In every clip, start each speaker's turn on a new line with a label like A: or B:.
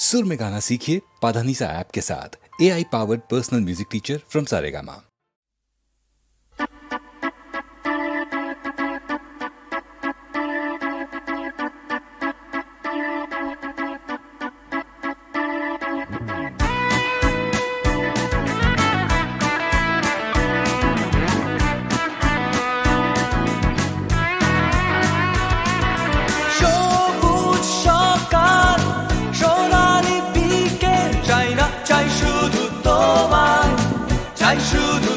A: सुर में गाना सीखिए पाधानीसा ऐप के साथ। AI powered personal music teacher from Saregama.
B: শুধু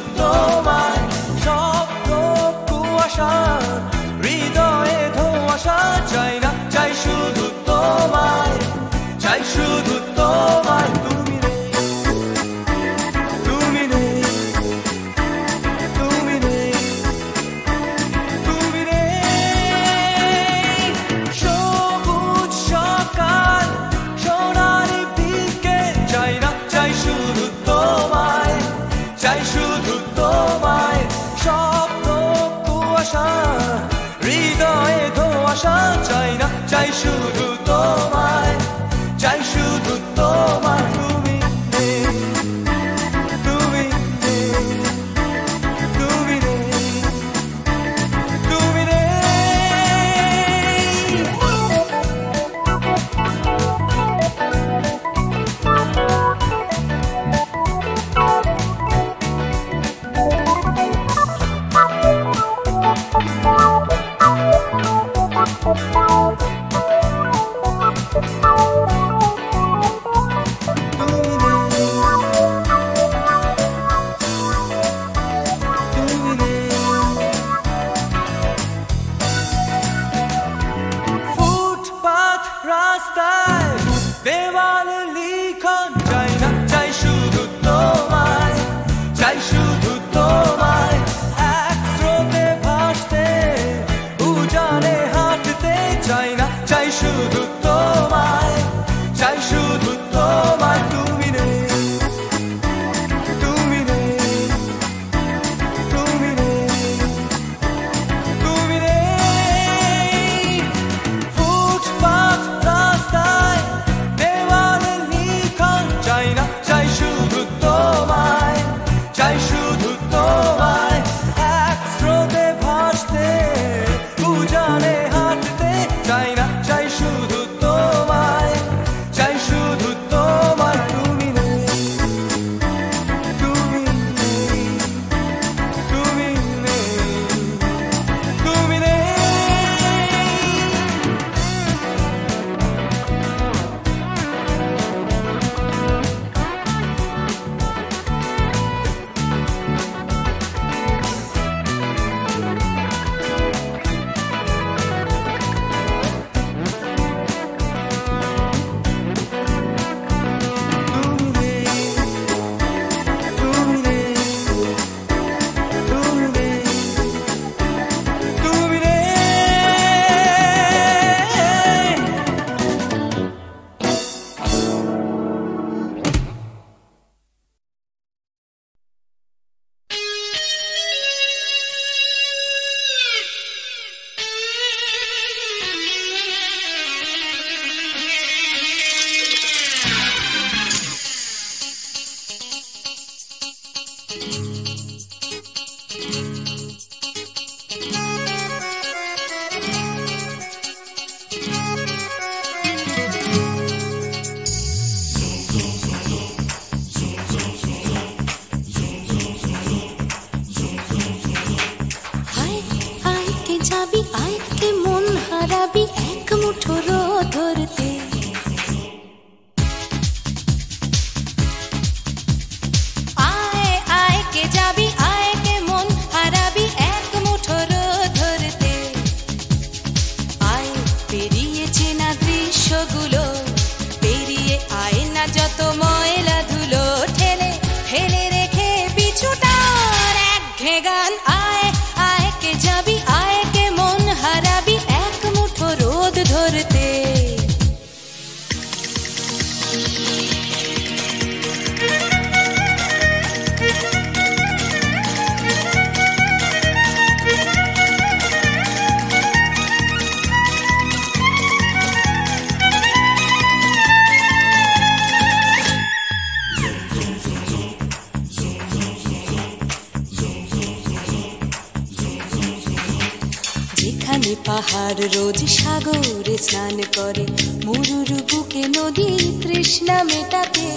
B: পাহাড় রোজ সাগরে স্নান করে, মরুর বুকে নদী তৃষ্ণা মেটাতে।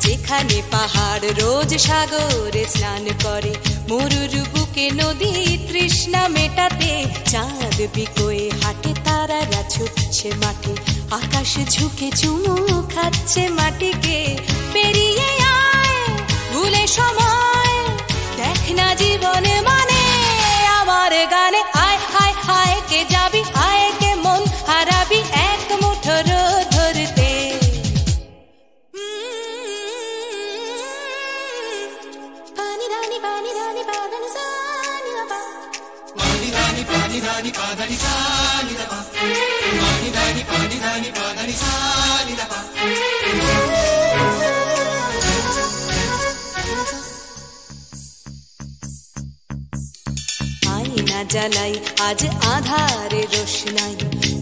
B: যেখানে পাহাড় রোজ সাগরে স্নান করে, মরুর বুকে নদী তৃষ্ণা মেটাতে। চাঁদ বিকোয়ে হাটে, তারারা ছুটছে মাঠে, আকাশ ঝুঁকে চুমু খাচ্ছে মাটিকে। পেরিয়ে আয় ভুলে সময়, দেখ না জীবনে মানে আমার গানে। আয় হায় হায় কে যাবি, আয় কে মন হারাবি এক মুঠো রোদ ধরতে। পানি রানি পানি রানি পাদানি সানি রাবা, পানি রানি পাদানি সানি রাবা, পানি রানি পাদানি সানি রাবা। আয়না জ্বালাই আজ আধারে রোশনাই,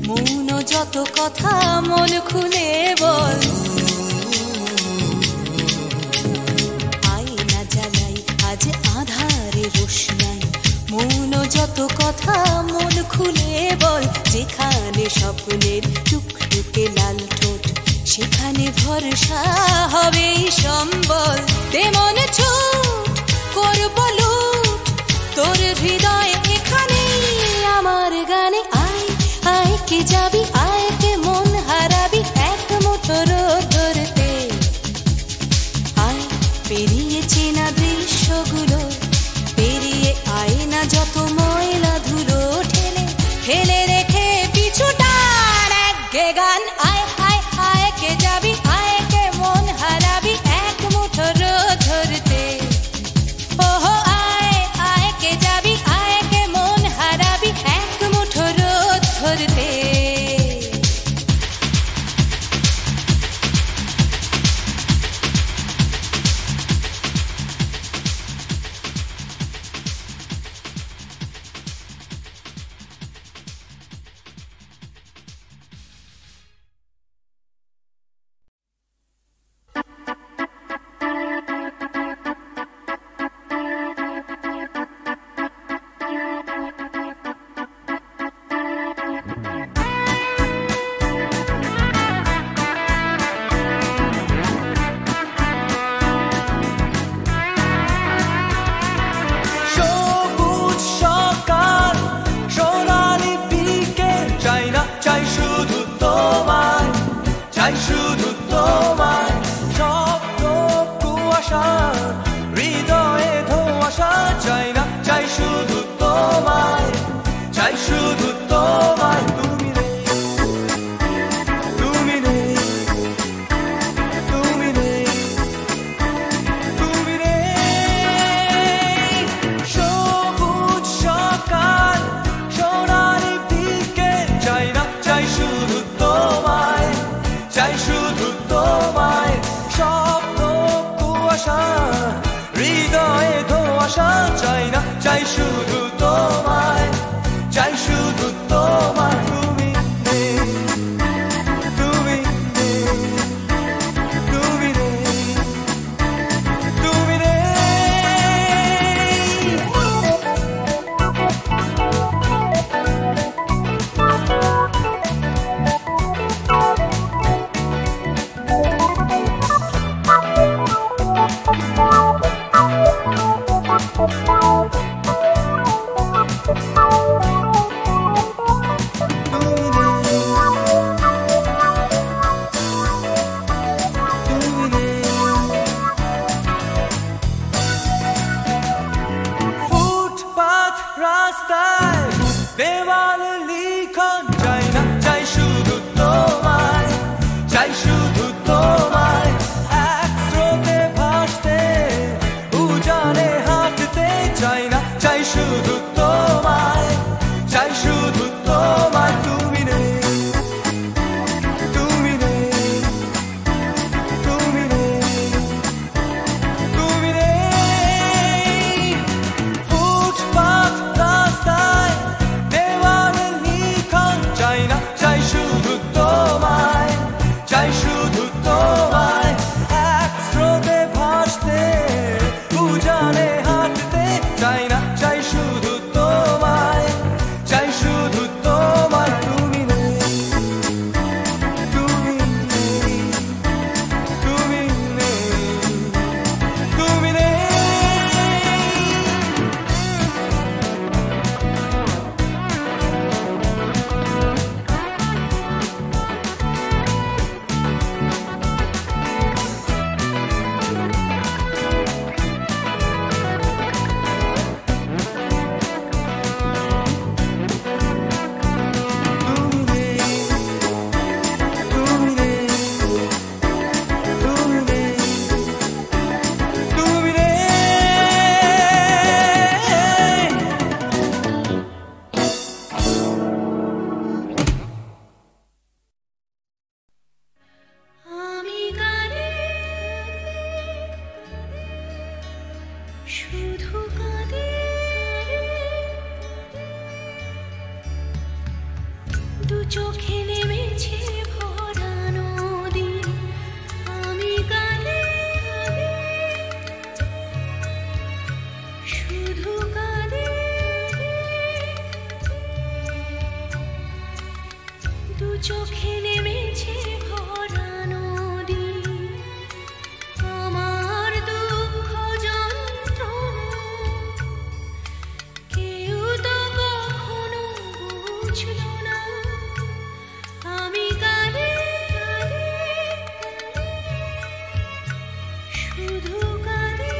B: মৌন যত কথা মন খুলে বল। আয়না জ্বালাই আজ আধারে রোশনাই, মৌন যত কথা মন খুলে বল। যেখানে স্বপ্নের টুকটুকে লাল ঠোঁট, সেখানে ভরসা হবে সম্বল। তেমন ছুট করব লুট তোর হৃদয় এখানে আমার গানে। আয় আয় কে যাবি, আয় কে মন হারাবি এক মুঠো রোদ ধরতে। আয় পেরিয়ে চেনা দৃশ্যগুলো, পেরিয়ে আয় না যত ময়লা ধুলো, ঠেলে ঠেলে রেখে পিছুটার একঘে গান। আয় আয় আয় কে যাবি, আয় কে মন হারাবি এক মুঠো রোদ ধরতে। ওহো আয় আয় কে যাবি, আয় কে মন হারাবি এক মুঠো রোদ ধরতে।
C: হৃদয়ে ধোঁয়াশা চাই না, চাই শুধু তোমায়, চাই শুধু
B: চোখে নেমেছে ভরা নদী, আমি কাঁদে শুধু কাঁদে, দু চোখে নেমেছে ভরা নদী, আমার দুঃখ যন্ত্রণা কেউ তো কখনো বুঝল না, আমি কাঁদে শুধু কাঁদে।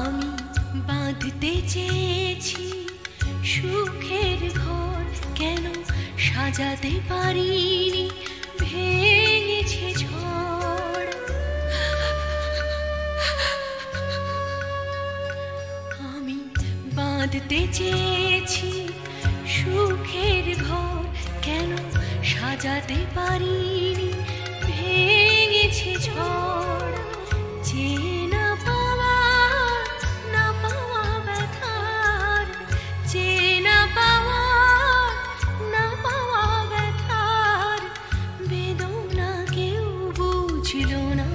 B: আমি বাঁধতে চেয়েছি সুখের ঘর, কেন সাজাতে পারিনি, ভেঙেছে ঝড়। আমি বাঁধতে চেয়েছি সুখের ঘর, কেন সাজাতে পারিনি, ভেঙেছে ঝড়। যে না পাওয়া না পাওয়া ব্যথার, যে না পাওয়া না পাওয়া ব্যথার বেদনা কেউ বুঝল না,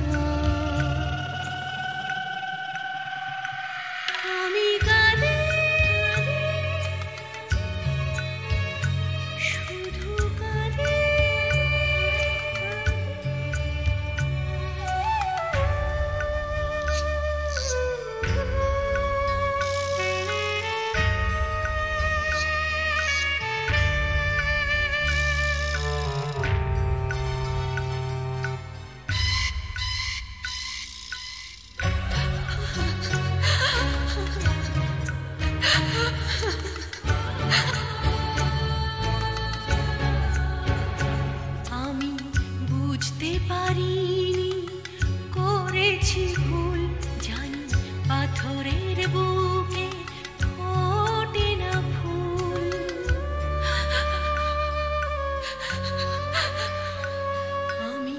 B: আমি কাঁদে শুধু কাঁদে। আমি বুঝতে পারিনি করেছি ভুল, জানি পাথরের বুকে ফোটে না ফুল। আমি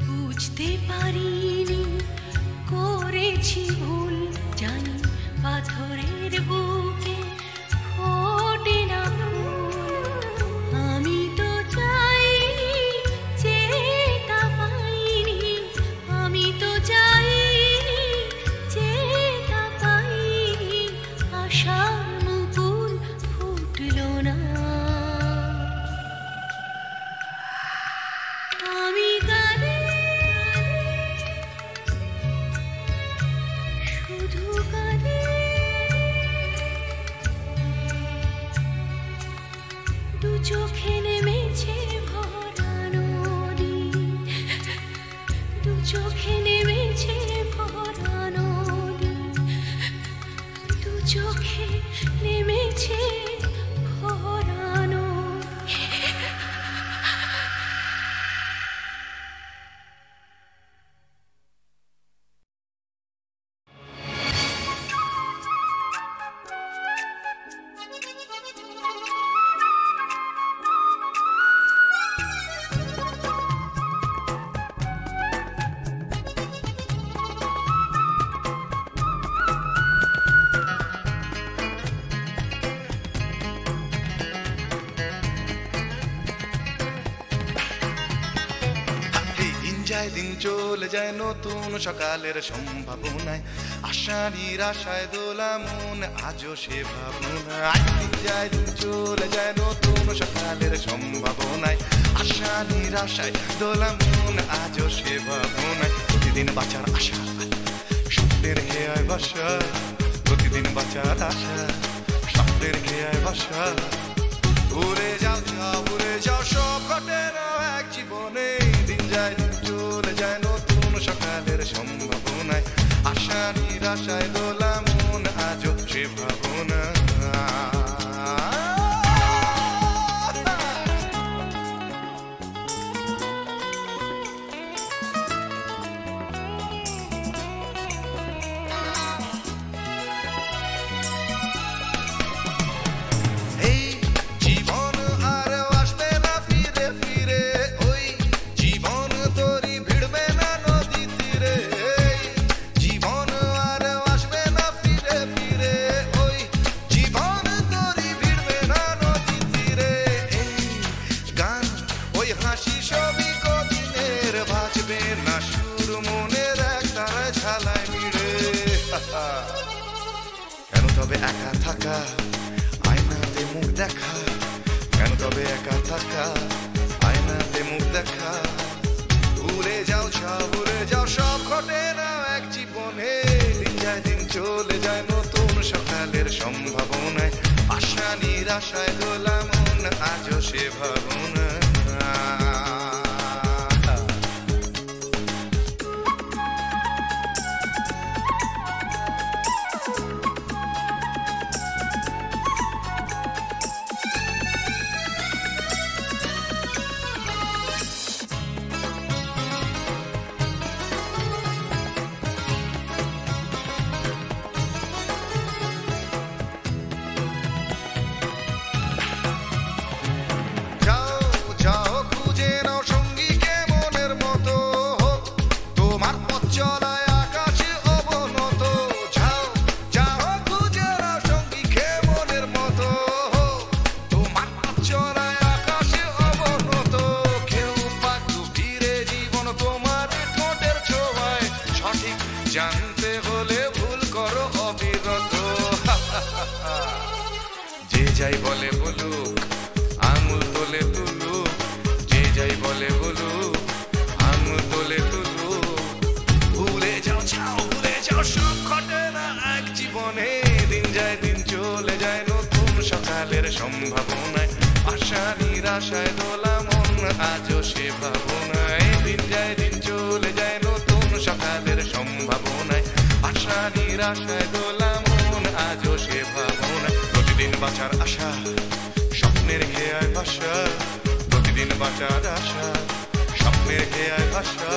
B: বুঝতে পারিনি করেছি ভুল, জানি পাথরের বুকে ফোটে না ফুল। আমি তো চাইনি যেটা পাইনি, আমি তো চাইনি যেটা পাইনি, আশার মুকুল ফুটল না, আমি কাঁদে শুধু কাঁদে। দু চোখে নেমেছে ভরা নদী, দু চোখে নেমেছে ভরা নদী, দু চোখে নেমেছে ভরা নদী।
C: যায় দিন চলে যায় নতুন সকালের সম্ভাবনায়, আশা নিরাশায় দোলা মন আজও সে ভাবনায়। দিন যায় দিন চলে যায় নতুন সকালের সম্ভাবনায়, আশা নিরাশায় দোলা মন আজও সে ভাবনায়। প্রতিদিন বাঁচার আশা স্বপ্নের হেয়ায় বাসা, প্রতিদিন বাঁচার আশা স্বপ্নের হেয়ায় বাসা। উড়ে যাও যাও উড়ে যাও সব ঘটে না এক জীবনে, দিন যায় দিন চলে যায় নতুন সকালের সম্ভাবনায়, আশা নিরাশায় দোলা মন আজও সে ভাবনা। হাসি সবই কদিনের, বাজবে না সুর মনের এক তারা ঝালায় মিড়ে। কেন তবে একা থাকা, আয়নাতে মুখ দেখা, কেন তবে একা থাকা, আয়নাতে মুখ দেখা। ভুলে যাও ভুলে যাও সব ঘটে না এক জীবনে, দিন যায় দিন চলে যায় নতুন সকালের সম্ভাবনায়, আশা নিরাশায় দোলা মন আজও সে ভাবনা। জানতে হলে ভুল করো অবিরত। যে যাই বলে বলুক আঙুল তোলে তুলুক, যে যাই বলে বলুক আঙুল তোলে তুলুক। ভুলে যাও ভুলে যাও সব ঘটে না এক জীবনে, দিন যায় দিন চলে যায় নতুন সকালের সম্ভাবনায়, আশা নিরাশায় দোলা মন আজও সে ভাবনায়। দিন যায় দিন চলে যায় নতুন সকালের সম্ভাবনায়, আশা নিরাশায় দোলা মন আজও সে ভাবনায়। প্রতিদিন বাঁচার আশা স্বপ্নের খেয়ায় ভাষা, প্রতিদিন বাঁচার আশা স্বপ্নের খেয়ায় ভাষা।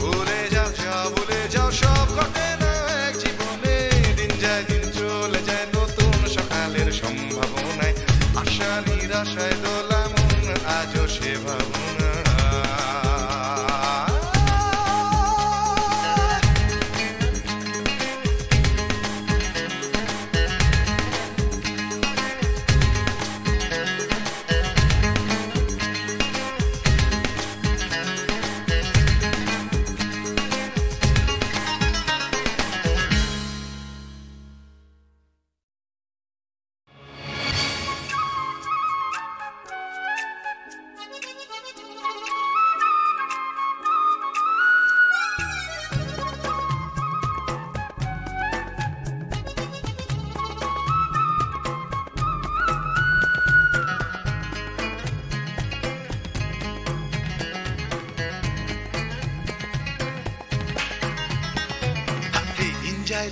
C: ভুলে যাও ভুলে যাও সব ঘটে না এক জীবনে, দিন যায় দিন চলে যায় নতুন সকালের সম্ভাবনায়, আশা নিরাশায় দোলা মন আজও সে ভাবনা।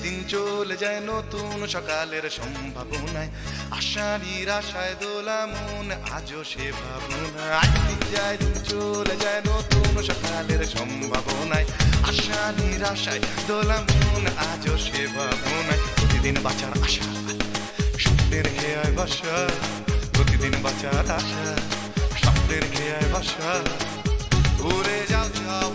C: দিন চলে যায় নতুন সকালের সম্ভাবনায়, আশা নিরাশায় দোলা মন আজও সে ভাবনায়। দিন যায় দিন চলে যায় নতুন সকালের সম্ভাবনায়, আশা নিরাশায় দোলা মন আজও সে ভাবনায়। প্রতিদিন বাঁচার আশা স্বপ্নের খেয়ায় ভাষা, প্রতিদিন বাঁচার আশা স্বপ্নের খেয়ায় ভাষা। ভুলে যাও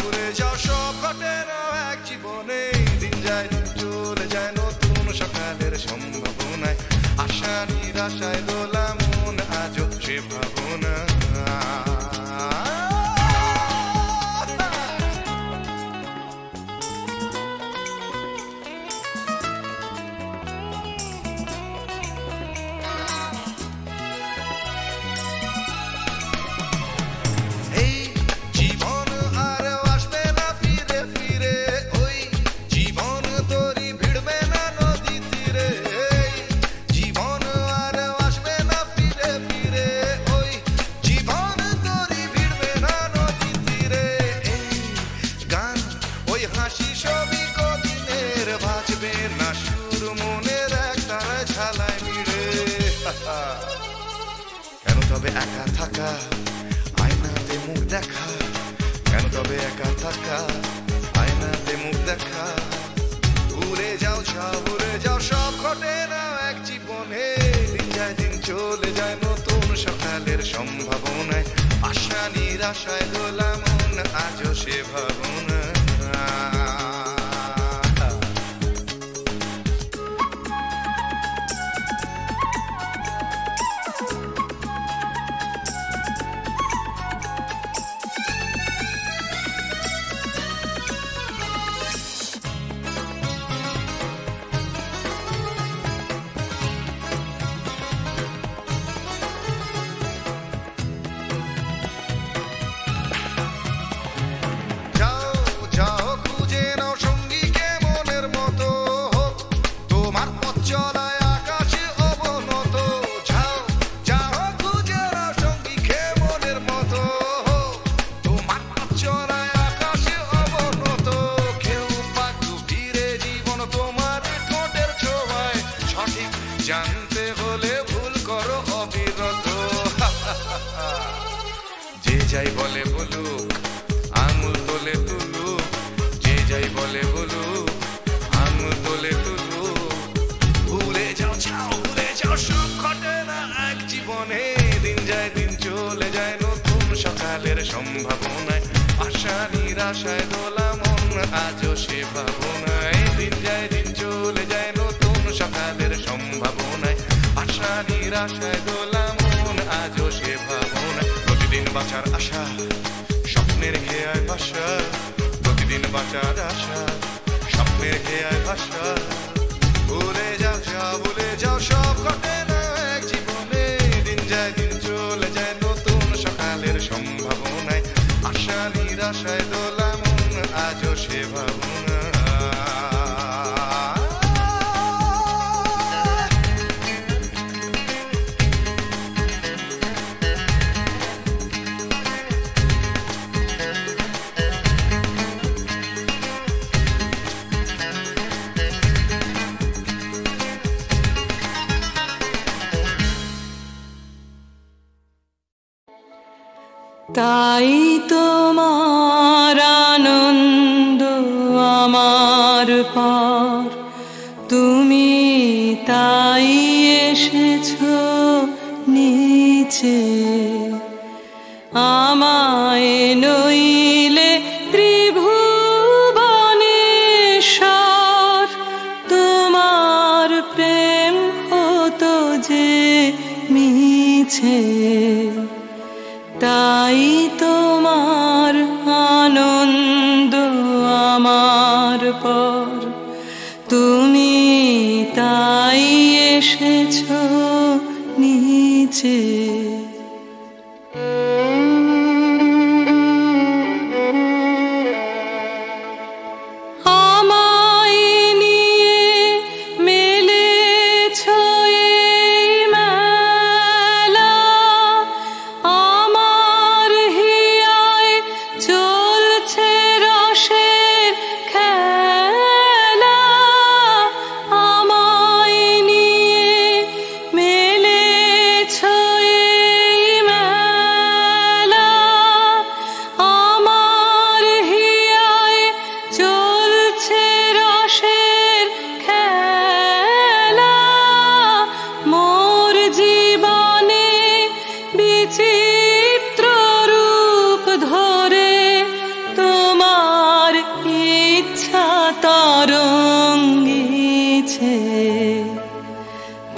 C: ভুলে যাও সব ঘটে না এক জীবনে, দিন যায় দিন চলে যায় নতুন সকালের সম্ভাবনায়, আশা নিরাশায় দোলা মন আজও সে ভাবনা। কেন তবে একা থাকা, আয়নাতে মুখ দেখা, কেন তবে একা থাকা, আয়নাতে মুখ দেখা। ভুলে যাও ভুলে যাও সব ঘটে না এক জীবনে, দিন যায় দিন চলে যায় নতুন সকালের সম্ভাবনায়, আশা নিরাশায় দোলা মন আজও সে ভাবনা। চলে যায় নতুন সকালের সম্ভাবনায়, আশা নিরাশায় দোলা মন আজও সে ভাবনায়। দিন যায় দিন চলে যায় নতুন সকালের সম্ভাবনায়, আশা নিরাশায় দোলা মন আজও সে ভাবনায়। প্রতিদিন বাঁচার আশা স্বপ্নের খেয়ায় ভাষা, প্রতিদিন বাঁচার আশা স্বপ্নের খেয়ায় ভাষা। ভুলে যাও ভুলে যাও সব ঘটে না এক জীবনে, দিন যায় দিন চলে যায় নতুন সকালের সম্ভাবনায়, আশা নিরাশায় দোলা মন আজও সে ভাবনা।
B: তাই তোমার আনন্দ আমার পার, তুমি তাই এসেছো নিচে। আমায় নইলে ত্রিভুবনেশ্বর, তোমার প্রেম হতো যে মিছে। তাই তোমার আনন্দ আমার পর, তুমি তাই এসেছো নিচে।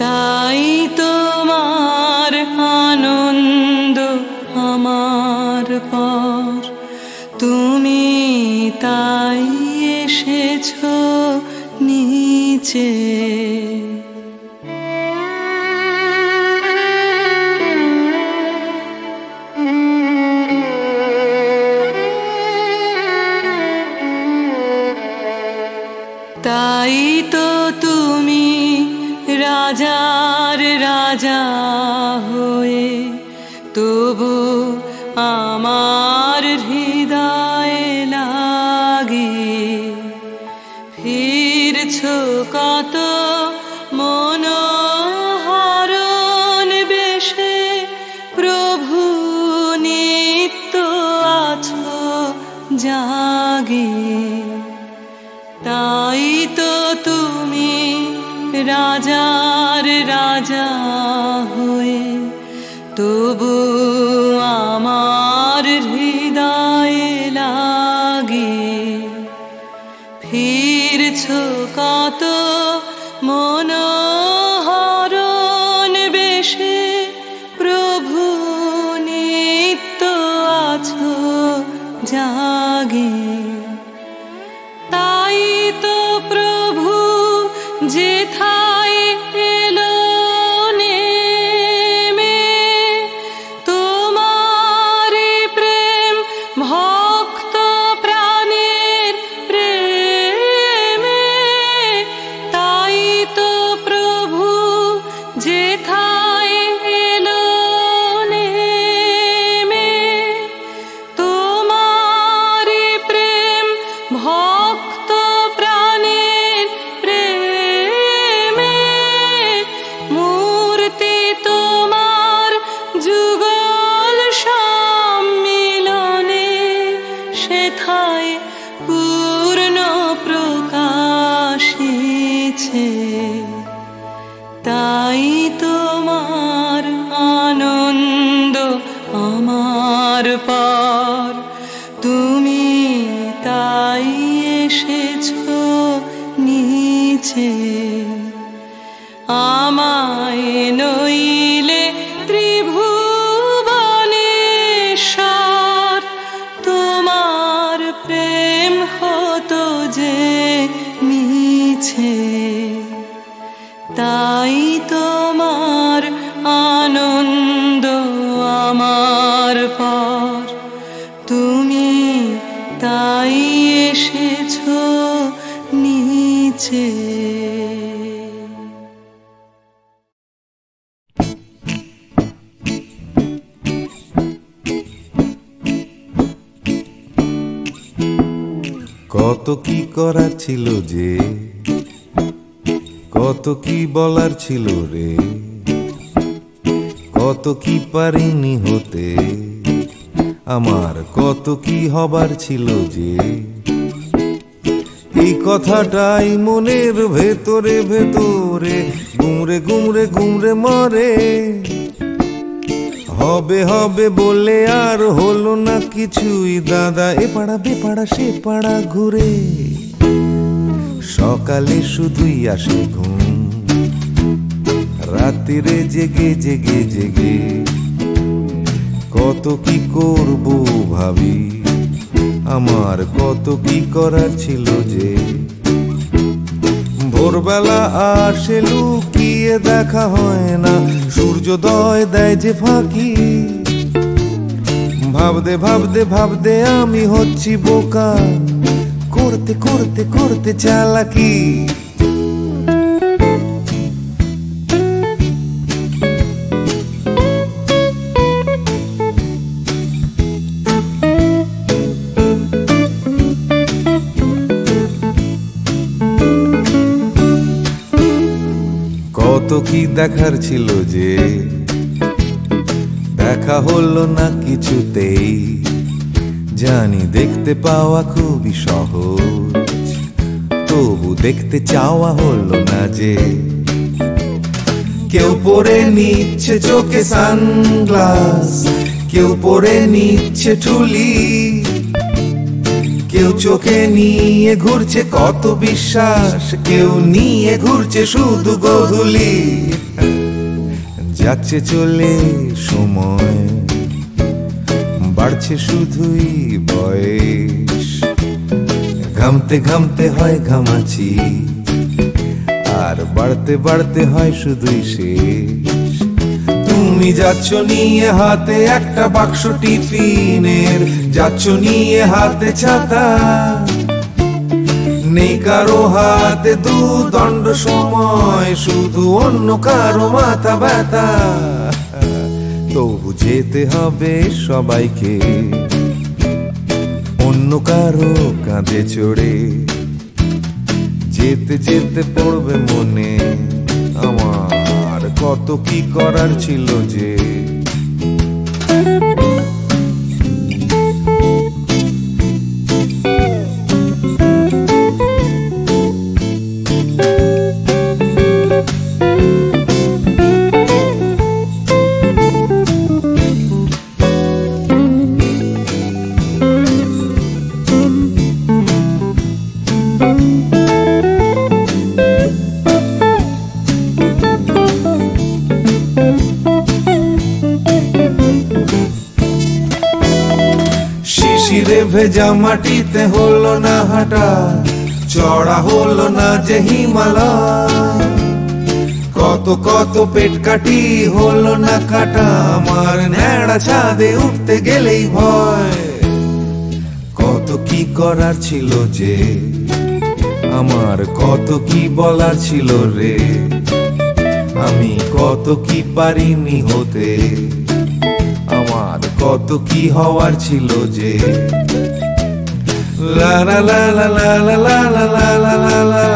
B: তাই তোমার আনন্দ আমার পর, তুমি তাই এসেছো নিচে। তাই তো তুমি রাজার রাজা হয়ে তবু আমার হৃদয়ে লাগে ফিরছো কত মনোহরণ বেশে। প্রভু নিত্য আছো জাগে, তাই তো তুমি রাজার রাজা হয়ে তবু আমার হৃদয়ে লাগে ফিরছো কত মনোহরণ বেশে। প্রভু নিত্য আছো জাগে, তাই তো প্রভু যেথায় এলো নেমে, তোমার প্রেম ভক্ত প্রাণের প্রেমে। তাই তো প্রভু যেথায় এলো নেমে, তোমার
D: কত কি করার ছিল যে, কত কি বলার ছিল রে, কত কি পারিনি হতে, আমার কত কি হবার ছিল যে। এই কথাটাই মনের ভেতরে ভেতরে গুমরে গুমরে গুমরে মরে। হবে হবে বলে আর হলো না কিছুই দাদা, এ পাড়া বেপাড়া সে পাড়া ঘুরে। সকালে শুধুই আসে ঘুম, রাত্রিরে জেগে জেগে জেগে কত কি করবো ভাবি, আমার কত কি করার ছিল যে। ভোরবেলা আসে লুকিয়ে দেখা হয় না, সূর্যোদয় দেয় যে ফাঁকি। ভাবতে ভাবতে ভাবতে আমি হচ্ছি বোকা, করতে করতে করতে চালাকি। কত কি দেখার ছিল যে, দেখা হলো না কিছুতেই। জানি দেখতে পাওয়া খুবই সহজ, তবু দেখতে চাওয়া হলো না যে। কেউ পরে নিচ্ছে চোখে সানগ্লাস, কেউ পরে নিচ্ছে ঠুলি, কেউ চোখে নিয়ে ঘুরছে কত বিশ্বাস, কেউ নিয়ে ঘুরছে শুধু গোধূলি। যাচ্ছে চলে সময়, বাড়ছে শুধুই বয়স। ঘামতে ঘামতে হয় ঘামাচি, আর বাড়তে বাড়তে হয় শুধুই শেষ। তুমি যাচ্ছ নিয়ে হাতে একটা বাক্স টিফিনের, যাচ্ছ নিয়ে হাতে ছাতা, নেই কারো হাতে দুদণ্ড সময়, শুধু অন্য কারো মাথা ব্যথা। তবু যেতে হবে সবাইকে অন্য কারো কাঁধে চড়ে। যেতে যেতে পড়বে মনে আমার কত কি করার ছিল যে। শিশিরে ভেজা মাটিতে হলো না হাঁটা, চড়া হলো না যে হিমালয়। কত কত পেট কাটি হলো না কাটা, আমার ন্যাড়া ছাদে উঠতে গেলেই ভয়। কত কি করার ছিল যে, আমার কত কি বলার ছিল রে, আমি কত কি পারিনি হতে, আমার কত কি হওয়ার ছিল যে। লা লা লা লা লা লা লা লা লা লা লা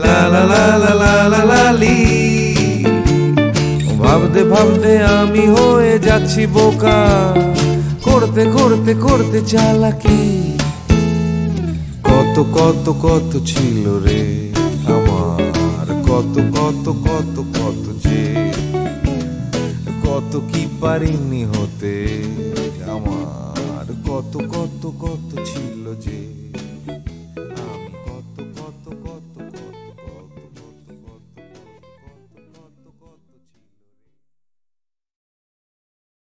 D: লা লা লা লা লা লা লা লি। ভাবতে ভাবতে আমি হয়ে যাচ্ছি বোকা, করতে করতে করতে চালাকি। কত কত কত ছিল রে আমার, কত কত কত কত যে। কত কি পারিনি হতে, আমার কত কত কত ছিল যে।